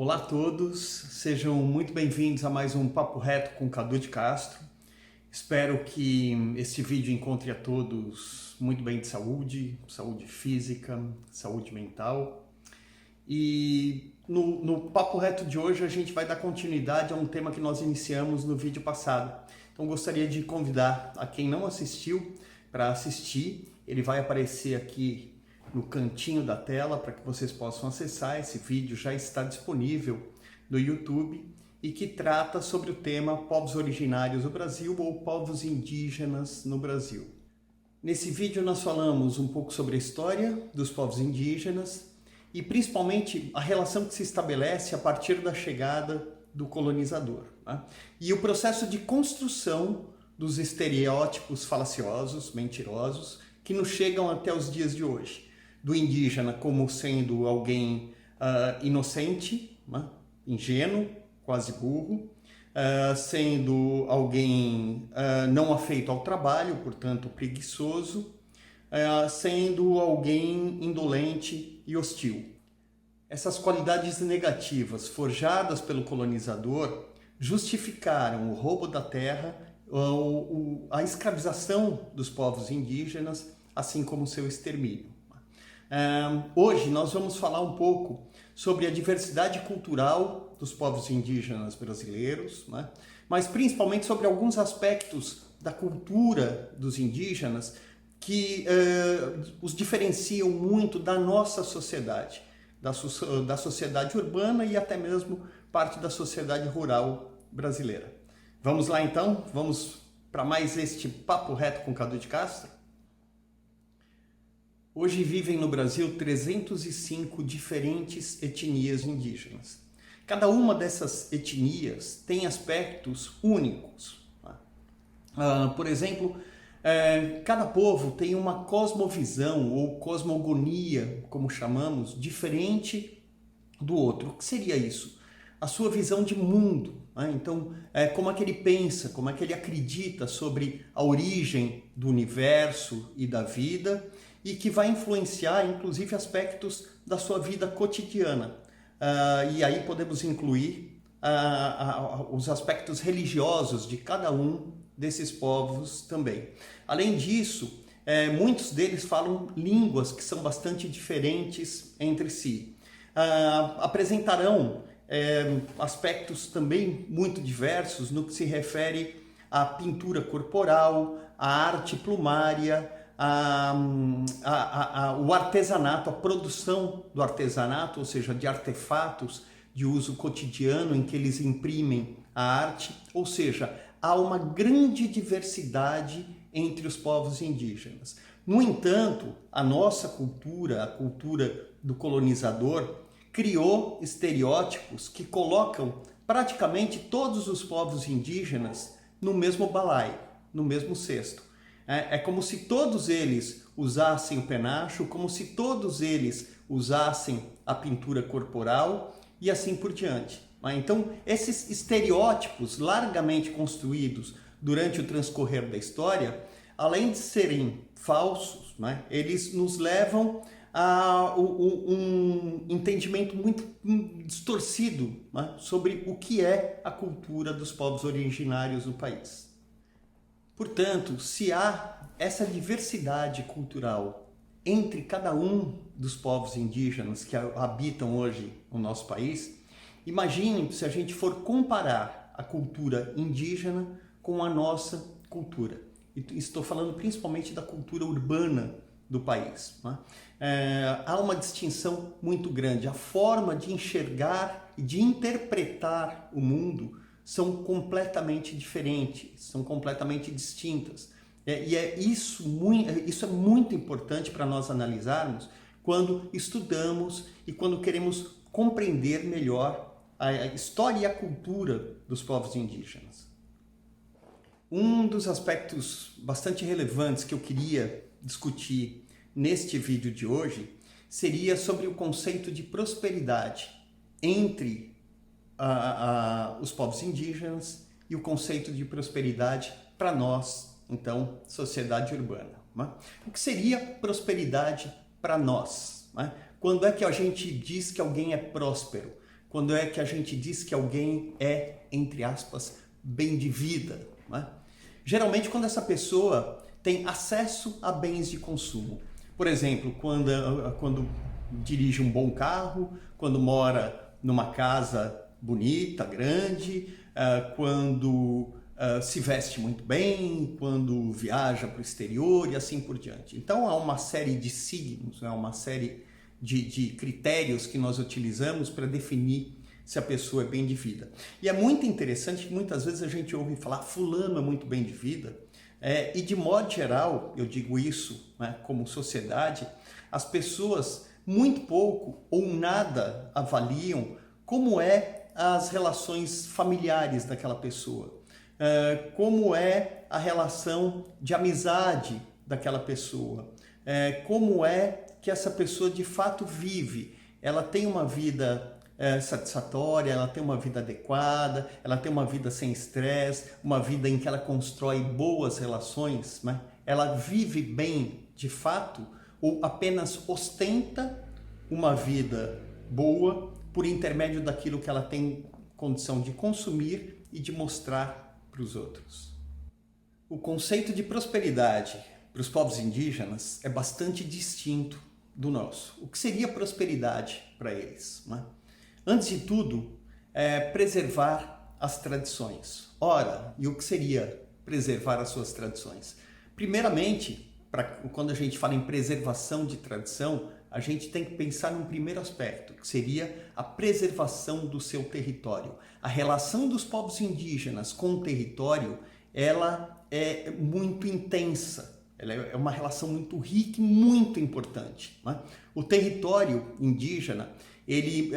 Olá a todos, sejam muito bem-vindos a mais um Papo Reto com Cadu de Castro. Espero que este vídeo encontre a todos muito bem de saúde, saúde física, saúde mental. E no Papo Reto de hoje a gente vai dar continuidade a um tema que nós iniciamos no vídeo passado. Então gostaria de convidar a quem não assistiu para assistir. Ele vai aparecer aqui no cantinho da tela para que vocês possam acessar. Esse vídeo já está disponível no YouTube e que trata sobre o tema povos originários do Brasil ou povos indígenas no Brasil. Nesse vídeo nós falamos um pouco sobre a história dos povos indígenas e principalmente a relação que se estabelece a partir da chegada do colonizador, né? E o processo de construção dos estereótipos falaciosos, mentirosos, que nos chegam até os dias de hoje. Do indígena como sendo alguém inocente, né? Ingênuo, quase burro, sendo alguém não afeito ao trabalho, portanto preguiçoso, sendo alguém indolente e hostil. Essas qualidades negativas forjadas pelo colonizador justificaram o roubo da terra, a escravização dos povos indígenas, assim como seu extermínio. Hoje nós vamos falar um pouco sobre a diversidade cultural dos povos indígenas brasileiros, né? Mas principalmente sobre alguns aspectos da cultura dos indígenas que os diferenciam muito da nossa sociedade, da sociedade urbana e até mesmo parte da sociedade rural brasileira. Vamos lá então? Vamos para mais este Papo Reto com Cadu de Castro? Hoje vivem no Brasil 305 diferentes etnias indígenas. Cada uma dessas etnias tem aspectos únicos. Por exemplo, cada povo tem uma cosmovisão ou cosmogonia, como chamamos, diferente do outro. O que seria isso? A sua visão de mundo. Então, como é que ele pensa, como é que ele acredita sobre a origem do universo e da vida, e que vai influenciar, inclusive, aspectos da sua vida cotidiana. E aí podemos incluir os aspectos religiosos de cada um desses povos também. Além disso, muitos deles falam línguas que são bastante diferentes entre si. Apresentarão aspectos também muito diversos no que se refere à pintura corporal, à arte plumária, o artesanato, a produção do artesanato, ou seja, de artefatos de uso cotidiano em que eles imprimem a arte, ou seja, há uma grande diversidade entre os povos indígenas. No entanto, a nossa cultura, a cultura do colonizador, criou estereótipos que colocam praticamente todos os povos indígenas no mesmo balaio, no mesmo cesto. É como se todos eles usassem o penacho, como se todos eles usassem a pintura corporal e assim por diante. Então, esses estereótipos largamente construídos durante o transcorrer da história, além de serem falsos, eles nos levam a um entendimento muito distorcido sobre o que é a cultura dos povos originários do país. Portanto, se há essa diversidade cultural entre cada um dos povos indígenas que habitam hoje no nosso país, imaginem se a gente for comparar a cultura indígena com a nossa cultura. E estou falando principalmente da cultura urbana do país. Há uma distinção muito grande. A forma de enxergar e de interpretar o mundo são completamente diferentes, são completamente distintas. Isso é muito importante para nós analisarmos quando estudamos e quando queremos compreender melhor a história e a cultura dos povos indígenas. Um dos aspectos bastante relevantes que eu queria discutir neste vídeo de hoje seria sobre o conceito de prosperidade entre os povos indígenas e o conceito de prosperidade para nós, então, sociedade urbana. O que seria prosperidade para nós? Quando é que a gente diz que alguém é próspero? quando é que a gente diz que alguém é, entre aspas, bem de vida, né? Geralmente quando essa pessoa tem acesso a bens de consumo. Por exemplo, quando dirige um bom carro, quando mora numa casa bonita, grande, quando se veste muito bem, quando viaja para o exterior e assim por diante. Então há uma série de signos, né? Uma série de critérios que nós utilizamos para definir se a pessoa é bem de vida. E é muito interessante que muitas vezes a gente ouve falar fulano é muito bem de vida, e de modo geral, eu digo isso, né, como sociedade, as pessoas muito pouco ou nada avaliam como é as relações familiares daquela pessoa, como é a relação de amizade daquela pessoa, como é que essa pessoa de fato vive. Ela tem uma vida satisfatória, ela tem uma vida adequada, ela tem uma vida sem estresse, uma vida em que ela constrói boas relações, né? Ela vive bem de fato ou apenas ostenta uma vida boa por intermédio daquilo que ela tem condição de consumir e de mostrar para os outros. O conceito de prosperidade para os povos indígenas é bastante distinto do nosso. O que seria prosperidade para eles, né? Antes de tudo, preservar as tradições. Ora, e o que seria preservar as suas tradições? Primeiramente, quando a gente fala em preservação de tradição, a gente tem que pensar num primeiro aspecto, que seria a preservação do seu território. A relação dos povos indígenas com o território, ela é muito intensa. Ela é uma relação muito rica e muito importante, né? O território indígena, ele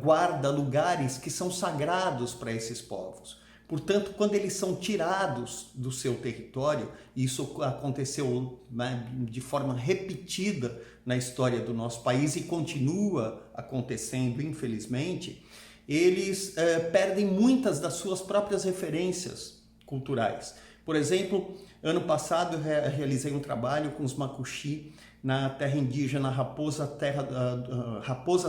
guarda lugares que são sagrados para esses povos. Portanto, quando eles são tirados do seu território, e isso aconteceu, né, de forma repetida na história do nosso país e continua acontecendo, infelizmente, eles perdem muitas das suas próprias referências culturais. Por exemplo, ano passado eu realizei um trabalho com os Macuxi na terra indígena Raposa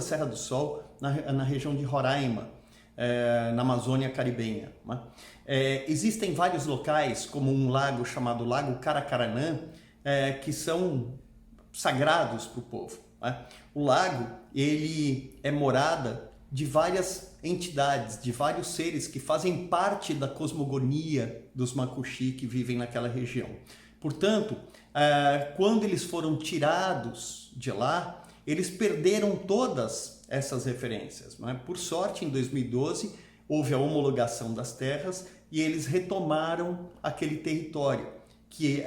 Serra do Sol, na região de Roraima, na Amazônia caribenha, né? Existem vários locais, como um lago chamado Lago Caracaranã, que são sagrados para o povo, né? O lago, ele é morada de várias entidades, de vários seres que fazem parte da cosmogonia dos Macuxi que vivem naquela região. Portanto, quando eles foram tirados de lá, eles perderam todas essas referências, não é? Por sorte, em 2012, houve a homologação das terras e eles retomaram aquele território, que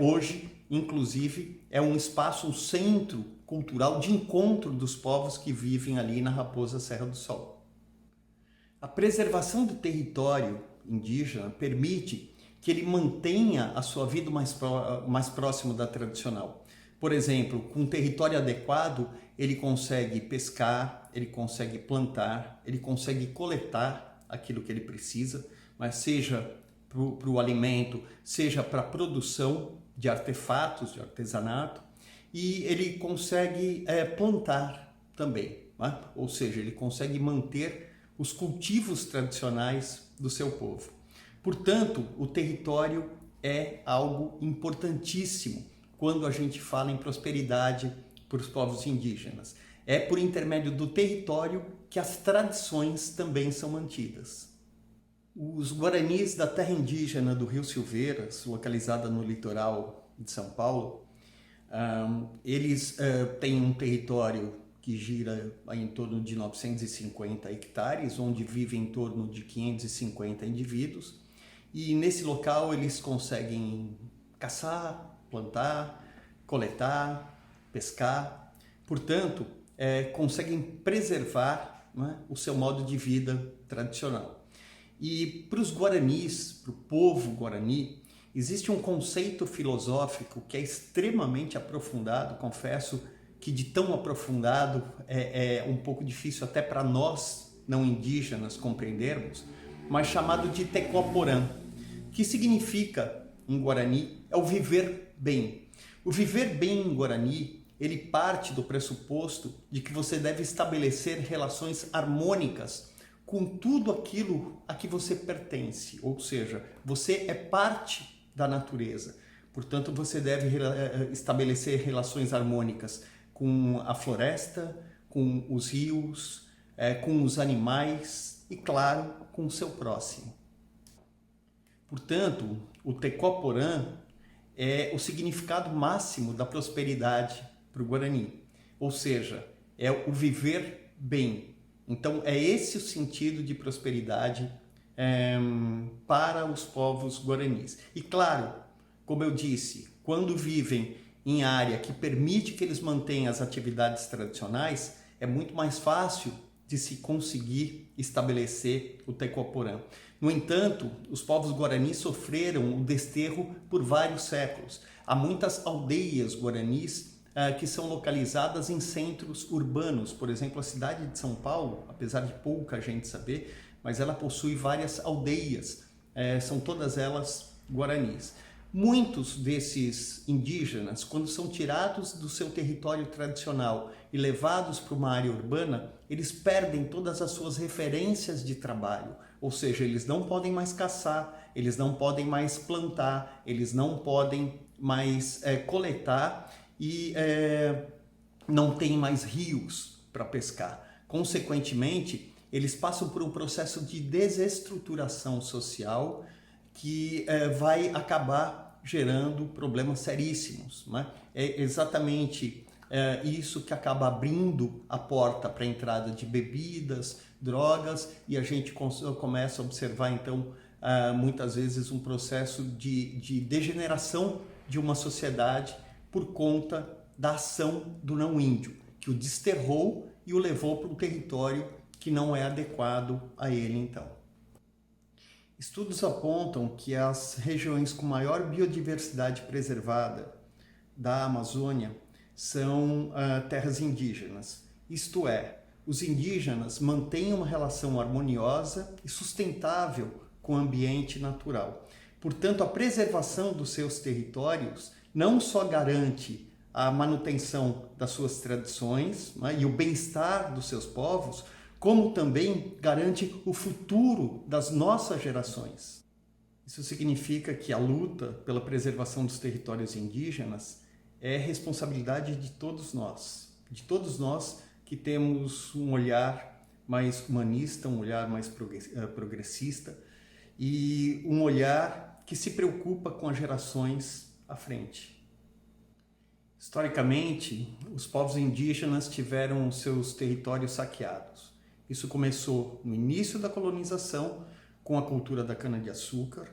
hoje, inclusive, é um espaço, um centro cultural de encontro dos povos que vivem ali na Raposa Serra do Sol. A preservação do território indígena permite que ele mantenha a sua vida mais próximo da tradicional. Por exemplo, com um território adequado, ele consegue pescar, ele consegue plantar, ele consegue coletar aquilo que ele precisa, mas seja para o alimento, seja para a produção de artefatos, de artesanato, e ele consegue plantar também, né? Ou seja, ele consegue manter os cultivos tradicionais do seu povo. Portanto, o território é algo importantíssimo quando a gente fala em prosperidade para os povos indígenas. É por intermédio do território que as tradições também são mantidas. Os guaranis da terra indígena do Rio Silveiras, localizada no litoral de São Paulo, eles têm um território que gira em torno de 950 hectares, onde vivem em torno de 550 indivíduos. E nesse local eles conseguem caçar, plantar, coletar, pescar. Portanto, conseguem preservar, né, o seu modo de vida tradicional. E para os guaranis, para o povo guarani, existe um conceito filosófico que é extremamente aprofundado, confesso que de tão aprofundado é um pouco difícil até para nós não indígenas compreendermos, mas chamado de Tecoporã, que significa, em Guarani, é o viver bem. O viver bem em Guarani ele parte do pressuposto de que você deve estabelecer relações harmônicas com tudo aquilo a que você pertence, ou seja, você é parte da natureza. Portanto, você deve estabelecer relações harmônicas com a floresta, com os rios, com os animais e, claro, com o seu próximo. Portanto, o Tecó Porã é o significado máximo da prosperidade para o Guarani, ou seja, é o viver bem. Então, é esse o sentido de prosperidade para os povos guaranis. E claro, como eu disse, quando vivem em área que permite que eles mantenham as atividades tradicionais, é muito mais fácil de se conseguir estabelecer o Tecó Porã. No entanto, os povos guaranis sofreram o desterro por vários séculos. Há muitas aldeias guaranis que são localizadas em centros urbanos. Por exemplo, a cidade de São Paulo, apesar de pouca gente saber, mas ela possui várias aldeias, são todas elas guaranis. Muitos desses indígenas, quando são tirados do seu território tradicional e levados para uma área urbana, eles perdem todas as suas referências de trabalho, ou seja, eles não podem mais caçar, eles não podem mais plantar, eles não podem mais coletar e não tem mais rios para pescar. Consequentemente, eles passam por um processo de desestruturação social que vai acabar gerando problemas seríssimos, né? É exatamente isso que acaba abrindo a porta para a entrada de bebidas, drogas, e a gente começa a observar então muitas vezes um processo de degeneração de uma sociedade por conta da ação do não-índio, que o desterrou e o levou para um território que não é adequado a ele então. Estudos apontam que as regiões com maior biodiversidade preservada da Amazônia são terras indígenas. Isto é, os indígenas mantêm uma relação harmoniosa e sustentável com o ambiente natural. Portanto, a preservação dos seus territórios não só garante a manutenção das suas tradições, né, e o bem-estar dos seus povos, como também garante o futuro das nossas gerações. Isso significa que a luta pela preservação dos territórios indígenas é responsabilidade de todos nós que temos um olhar mais humanista, um olhar mais progressista e um olhar que se preocupa com as gerações à frente. Historicamente, os povos indígenas tiveram seus territórios saqueados. Isso começou no início da colonização, com a cultura da cana-de-açúcar,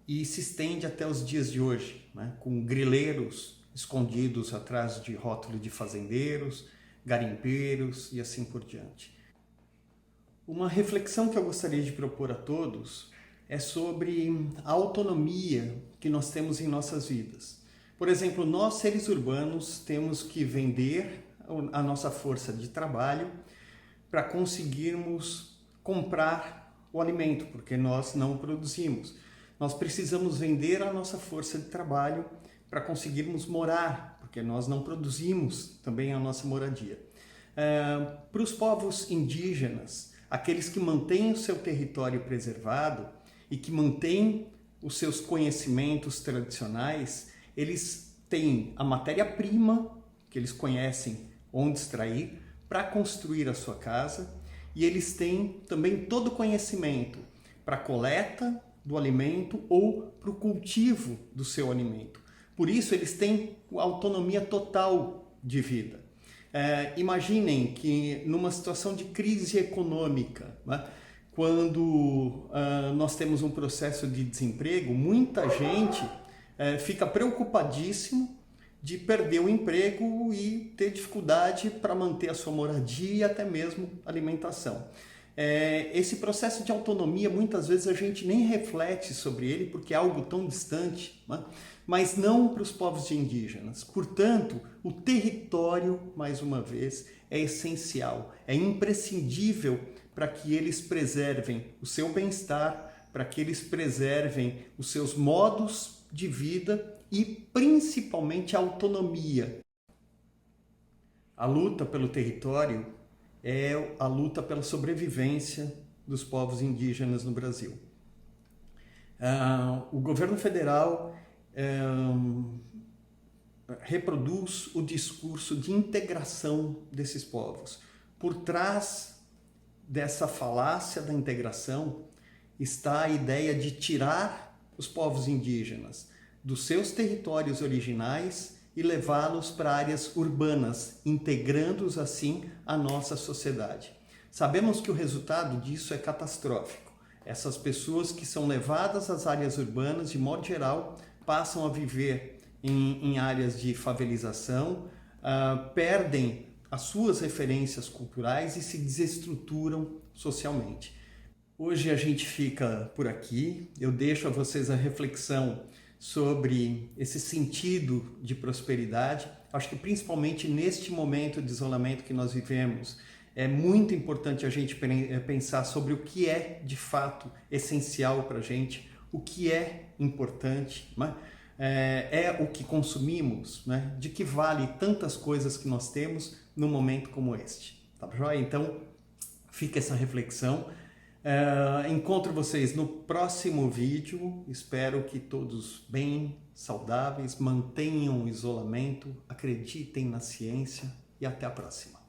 e se estende até os dias de hoje, né, com grileiros escondidos atrás de rótulo de fazendeiros, garimpeiros e assim por diante. Uma reflexão que eu gostaria de propor a todos é sobre a autonomia que nós temos em nossas vidas. Por exemplo, nós, seres urbanos, temos que vender a nossa força de trabalho para conseguirmos comprar o alimento, porque nós não produzimos. Nós precisamos vender a nossa força de trabalho para conseguirmos morar, porque nós não produzimos também a nossa moradia. Para os povos indígenas, aqueles que mantêm o seu território preservado e que mantêm os seus conhecimentos tradicionais, eles têm a matéria-prima que eles conhecem onde extrair para construir a sua casa, e eles têm também todo o conhecimento para a coleta do alimento ou para o cultivo do seu alimento. Por isso, eles têm autonomia total de vida. Imaginem que numa situação de crise econômica, né, quando nós temos um processo de desemprego, muita gente fica preocupadíssimo de perder o emprego e ter dificuldade para manter a sua moradia e até mesmo alimentação. Esse processo de autonomia, muitas vezes a gente nem reflete sobre ele porque é algo tão distante, né? Mas não para os povos indígenas. Portanto, o território, mais uma vez, é essencial, é imprescindível para que eles preservem o seu bem-estar, para que eles preservem os seus modos de vida e principalmente a autonomia. A luta pelo território é a luta pela sobrevivência dos povos indígenas no Brasil. O governo federal reproduz o discurso de integração desses povos. Por trás dessa falácia da integração está a ideia de tirar os povos indígenas dos seus territórios originais e levá-los para áreas urbanas, integrando-os assim à nossa sociedade. Sabemos que o resultado disso é catastrófico. Essas pessoas que são levadas às áreas urbanas, de modo geral, passam a viver em áreas de favelização, perdem as suas referências culturais e se desestruturam socialmente. Hoje a gente fica por aqui. Eu deixo a vocês a reflexão sobre esse sentido de prosperidade. Acho que principalmente neste momento de isolamento que nós vivemos, é muito importante a gente pensar sobre o que é de fato essencial para a gente, o que é importante, né? É o que consumimos, né? De que vale tantas coisas que nós temos num momento como este, tá joia? Então, fica essa reflexão. Encontro vocês no próximo vídeo. Espero que todos bem, saudáveis, mantenham o isolamento, acreditem na ciência e até a próxima.